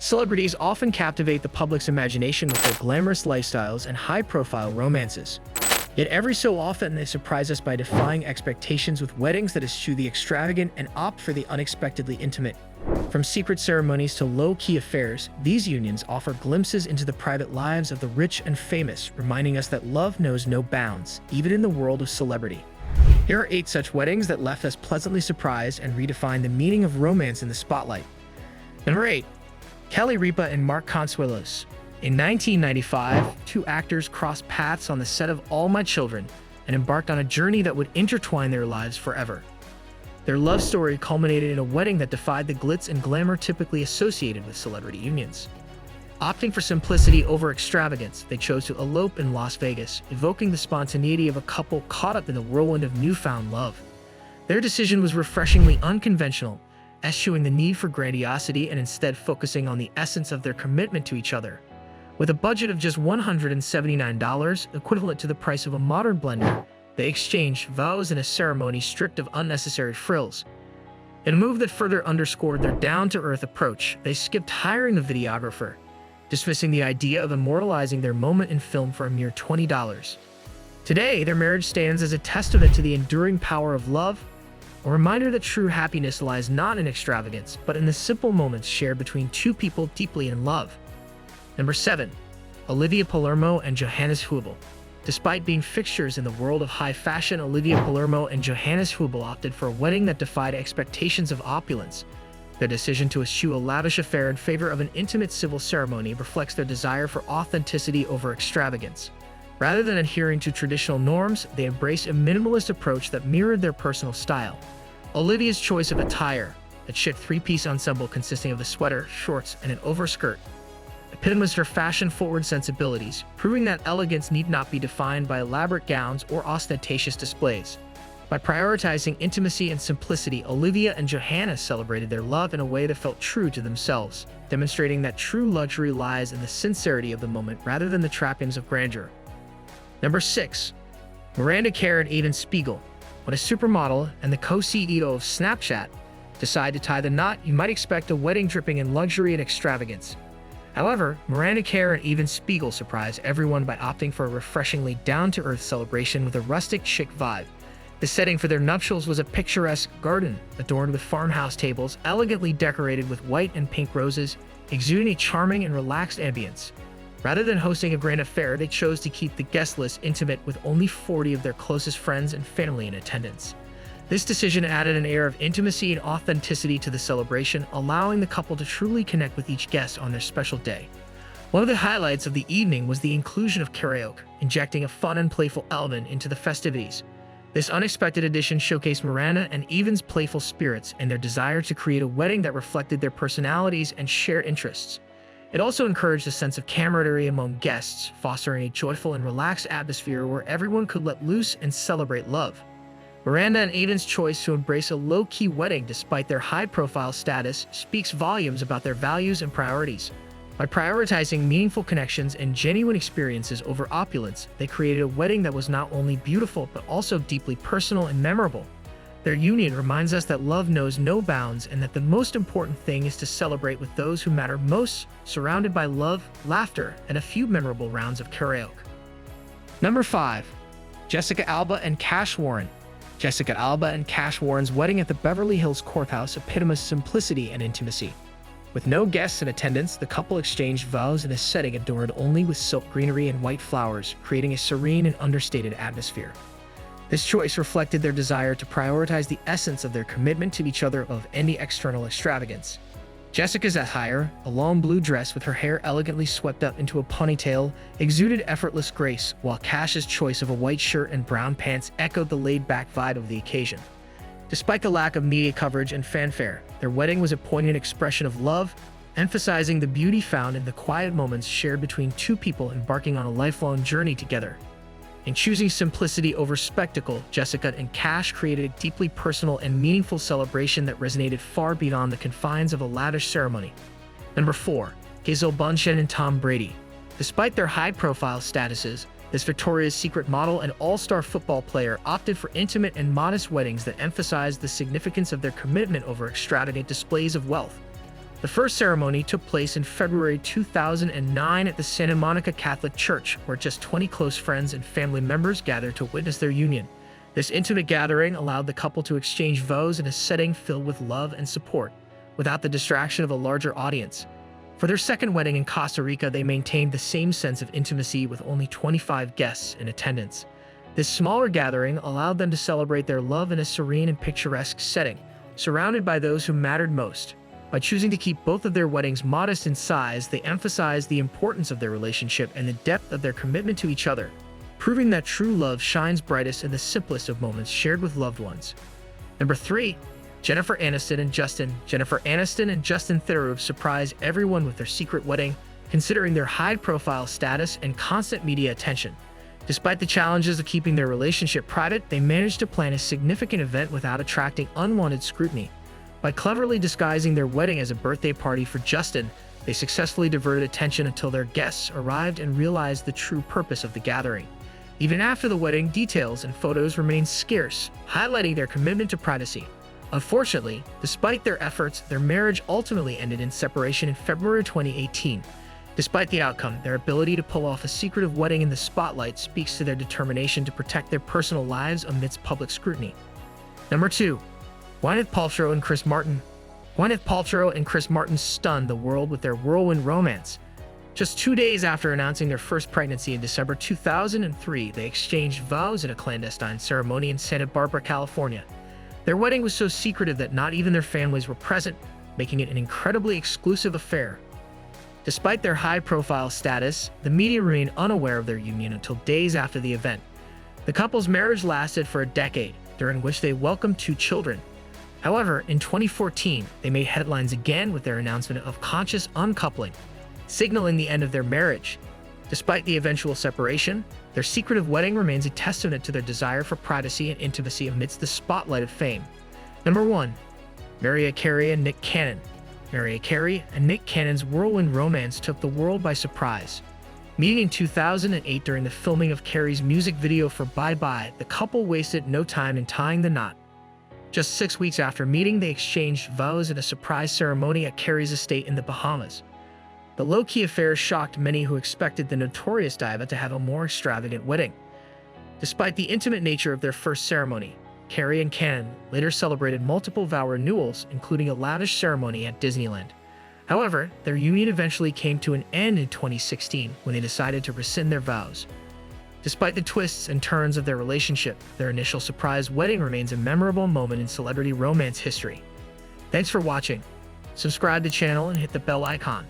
Celebrities often captivate the public's imagination with their glamorous lifestyles and high-profile romances. Yet every so often, they surprise us by defying expectations with weddings that eschew the extravagant and opt for the unexpectedly intimate. From secret ceremonies to low-key affairs, these unions offer glimpses into the private lives of the rich and famous, reminding us that love knows no bounds, even in the world of celebrity. Here are 8 such weddings that left us pleasantly surprised and redefined the meaning of romance in the spotlight. Number 8. Kelly Ripa and Mark Consuelos. In 1995, 2 actors crossed paths on the set of All My Children and embarked on a journey that would intertwine their lives forever. Their love story culminated in a wedding that defied the glitz and glamour typically associated with celebrity unions. Opting for simplicity over extravagance, they chose to elope in Las Vegas, evoking the spontaneity of a couple caught up in the whirlwind of newfound love. Their decision was refreshingly unconventional, eschewing the need for grandiosity and instead focusing on the essence of their commitment to each other. With a budget of just $179, equivalent to the price of a modern blender, they exchanged vows in a ceremony stripped of unnecessary frills. In a move that further underscored their down-to-earth approach, they skipped hiring a videographer, dismissing the idea of immortalizing their moment in film for a mere $20. Today, their marriage stands as a testament to the enduring power of love, a reminder that true happiness lies not in extravagance, but in the simple moments shared between 2 people deeply in love. Number 7. Olivia Palermo and Johannes Hubel. Despite being fixtures in the world of high fashion, Olivia Palermo and Johannes Hubel opted for a wedding that defied expectations of opulence. Their decision to eschew a lavish affair in favor of an intimate civil ceremony reflects their desire for authenticity over extravagance. Rather than adhering to traditional norms, they embraced a minimalist approach that mirrored their personal style. Olivia's choice of attire, a chic 3-piece ensemble consisting of a sweater, shorts, and an overskirt, epitomized her fashion-forward sensibilities, proving that elegance need not be defined by elaborate gowns or ostentatious displays. By prioritizing intimacy and simplicity, Olivia and Johannes celebrated their love in a way that felt true to themselves, demonstrating that true luxury lies in the sincerity of the moment rather than the trappings of grandeur. Number 6. Miranda Kerr and Evan Spiegel. When a supermodel and the co-CEO of Snapchat decide to tie the knot, you might expect a wedding dripping in luxury and extravagance. However, Miranda Kerr and Evan Spiegel surprised everyone by opting for a refreshingly down-to-earth celebration with a rustic chic vibe. The setting for their nuptials was a picturesque garden, adorned with farmhouse tables, elegantly decorated with white and pink roses, exuding a charming and relaxed ambience. Rather than hosting a grand affair, they chose to keep the guest list intimate with only 40 of their closest friends and family in attendance. This decision added an air of intimacy and authenticity to the celebration, allowing the couple to truly connect with each guest on their special day. One of the highlights of the evening was the inclusion of karaoke, injecting a fun and playful element into the festivities. This unexpected addition showcased Miranda and Evan's playful spirits and their desire to create a wedding that reflected their personalities and shared interests. It also encouraged a sense of camaraderie among guests, fostering a joyful and relaxed atmosphere where everyone could let loose and celebrate love. Miranda and Evan's choice to embrace a low-key wedding despite their high-profile status speaks volumes about their values and priorities. By prioritizing meaningful connections and genuine experiences over opulence, they created a wedding that was not only beautiful but also deeply personal and memorable. Their union reminds us that love knows no bounds and that the most important thing is to celebrate with those who matter most, surrounded by love, laughter, and a few memorable rounds of karaoke. Number 5. Jessica Alba and Cash Warren. Jessica Alba and Cash Warren's wedding at the Beverly Hills courthouse epitomized simplicity and intimacy. With no guests in attendance, the couple exchanged vows in a setting adorned only with silk greenery and white flowers, creating a serene and understated atmosphere. This choice reflected their desire to prioritize the essence of their commitment to each other above any external extravagance. Jessica's attire, a long blue dress with her hair elegantly swept up into a ponytail, exuded effortless grace, while Cash's choice of a white shirt and brown pants echoed the laid-back vibe of the occasion. Despite the lack of media coverage and fanfare, their wedding was a poignant expression of love, emphasizing the beauty found in the quiet moments shared between 2 people embarking on a lifelong journey together. In choosing simplicity over spectacle, Jessica and Cash created a deeply personal and meaningful celebration that resonated far beyond the confines of a lavish ceremony. Number 4. Gisele Bündchen and Tom Brady. Despite their high-profile statuses, this Victoria's Secret model and all-star football player opted for intimate and modest weddings that emphasized the significance of their commitment over extravagant displays of wealth. The first ceremony took place in February 2009 at the Santa Monica Catholic Church, where just 20 close friends and family members gathered to witness their union. This intimate gathering allowed the couple to exchange vows in a setting filled with love and support, without the distraction of a larger audience. For their second wedding in Costa Rica, they maintained the same sense of intimacy with only 25 guests in attendance. This smaller gathering allowed them to celebrate their love in a serene and picturesque setting, surrounded by those who mattered most. By choosing to keep both of their weddings modest in size, they emphasized the importance of their relationship and the depth of their commitment to each other, proving that true love shines brightest in the simplest of moments shared with loved ones. Number 3. Jennifer Aniston and Justin. Jennifer Aniston and Justin Theroux surprised everyone with their secret wedding, considering their high-profile status and constant media attention. Despite the challenges of keeping their relationship private, they managed to plan a significant event without attracting unwanted scrutiny. By cleverly disguising their wedding as a birthday party for Justin, they successfully diverted attention until their guests arrived and realized the true purpose of the gathering. Even after the wedding, details and photos remained scarce, highlighting their commitment to privacy. Unfortunately, despite their efforts, their marriage ultimately ended in separation in February 2018. Despite the outcome, their ability to pull off a secretive wedding in the spotlight speaks to their determination to protect their personal lives amidst public scrutiny. Number 2. Gwyneth Paltrow and Chris Martin. Gwyneth Paltrow and Chris Martin stunned the world with their whirlwind romance. Just 2 days after announcing their first pregnancy in December 2003, they exchanged vows at a clandestine ceremony in Santa Barbara, California. Their wedding was so secretive that not even their families were present, making it an incredibly exclusive affair. Despite their high-profile status, the media remained unaware of their union until days after the event. The couple's marriage lasted for a decade, during which they welcomed 2 children. However, in 2014, they made headlines again with their announcement of conscious uncoupling, signaling the end of their marriage. Despite the eventual separation, their secretive wedding remains a testament to their desire for privacy and intimacy amidst the spotlight of fame. Number 1. Mariah Carey and Nick Cannon. Mariah Carey and Nick Cannon's whirlwind romance took the world by surprise. Meeting in 2008 during the filming of Carey's music video for Bye Bye, the couple wasted no time in tying the knot. Just 6 weeks after meeting, they exchanged vows at a surprise ceremony at Carey's estate in the Bahamas. The low-key affair shocked many who expected the notorious diva to have a more extravagant wedding. Despite the intimate nature of their first ceremony, Carey and Cannon later celebrated multiple vow renewals, including a lavish ceremony at Disneyland. However, their union eventually came to an end in 2016 when they decided to rescind their vows. Despite the twists and turns of their relationship, their initial surprise wedding remains a memorable moment in celebrity romance history. Thanks for watching. Subscribe to the channel and hit the bell icon.